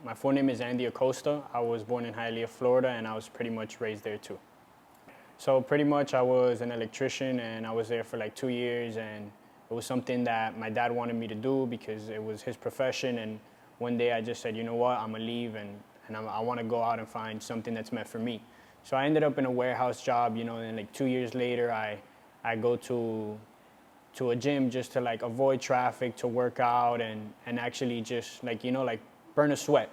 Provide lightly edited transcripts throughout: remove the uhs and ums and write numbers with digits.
My full name is Andy Acosta. I was born in Hialeah, Florida, and I was pretty much raised there too. So pretty much I was an electrician, and I was there for like 2 years, and it was something that my dad wanted me to do because it was his profession. And one day I just said, you know what, I'm gonna leave, and I want to go out and find something that's meant for me. So I ended up in a warehouse job, and like 2 years later I go to a gym just to like avoid traffic, to work out and actually just like, like burn a sweat.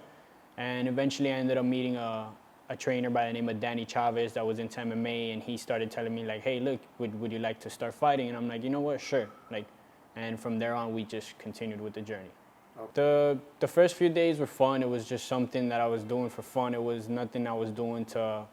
And eventually I ended up meeting a trainer by the name of Danny Chavez that was into MMA, and he started telling me like, hey, look, would you like to start fighting? And I'm like, you know what, sure. And from there on, we just continued with the journey. Okay. The first few days were fun. It was just something that I was doing for fun. It was nothing I was doing to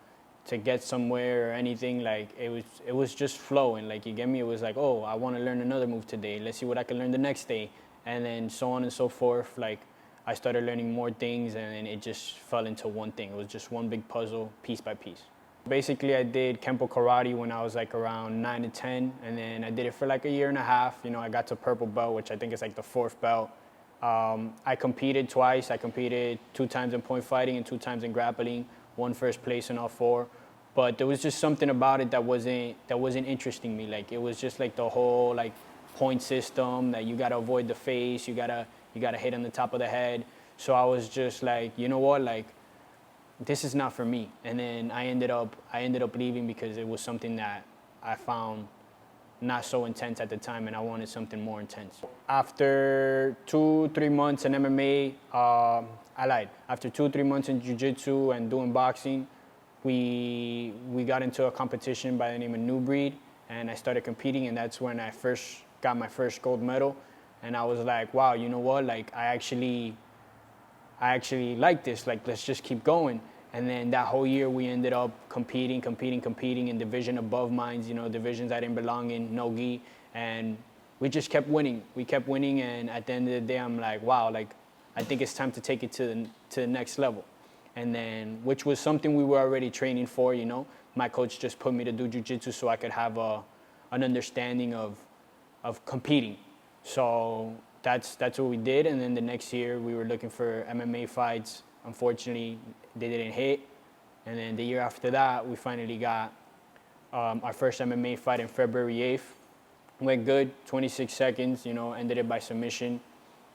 get somewhere or anything. Like it was just flowing. Like, you get me? It was like, oh, I want to learn another move today. Let's see what I can learn the next day. And then so on and so forth. Like, I started learning more things, and then it just fell into one thing. It was just one big puzzle, piece by piece. Basically, I did Kempo Karate when I was like around 9 to 10, and then I did it for like a year and a half. I got to purple belt, which I think is like the 4th belt. I competed twice. I competed 2 times in point fighting and 2 times in grappling, won first place in all 4. But there was just something about it that wasn't interesting me. Like, it was just like the whole like point system that you gotta avoid the face, you gotta hit on the top of the head. So I was just like, you know what, like, this is not for me. And then I ended up leaving because it was something that I found not so intense at the time, and I wanted something more intense. After 2-3 months in MMA, I lied. After 2-3 months in jiu-jitsu and doing boxing, we got into a competition by the name of New Breed, and I started competing, and that's when I first got my first gold medal. And I was like, wow, you know what? Like, I actually like this. Like, let's just keep going. And then that whole year we ended up competing in division above mines, divisions I didn't belong in, no gi. And we just kept winning. We kept winning, and at the end of the day, I'm like, wow, like, I think it's time to take it to the next level. And then, which was something we were already training for, My coach just put me to do jiu-jitsu so I could have an understanding of competing. So that's what we did. And then the next year we were looking for MMA fights. Unfortunately, they didn't hit. And then the year after that, we finally got our first MMA fight in February 8th. Went good, 26 seconds, ended it by submission.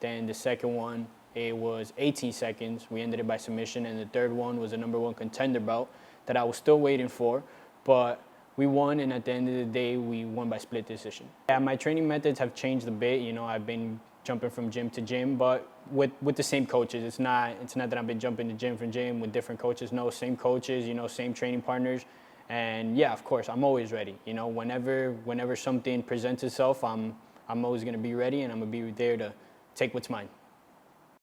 Then the second one, it was 18 seconds. We ended it by submission. And the third one was a #1 contender belt that I was still waiting for. But we won, and at the end of the day, we won by split decision. Yeah, my training methods have changed a bit. I've been jumping from gym to gym, but with the same coaches. It's not that I've been jumping to gym from gym with different coaches. No, same coaches, same training partners. And yeah, of course, I'm always ready. Whenever something presents itself, I'm always gonna be ready, and I'm gonna be there to take what's mine.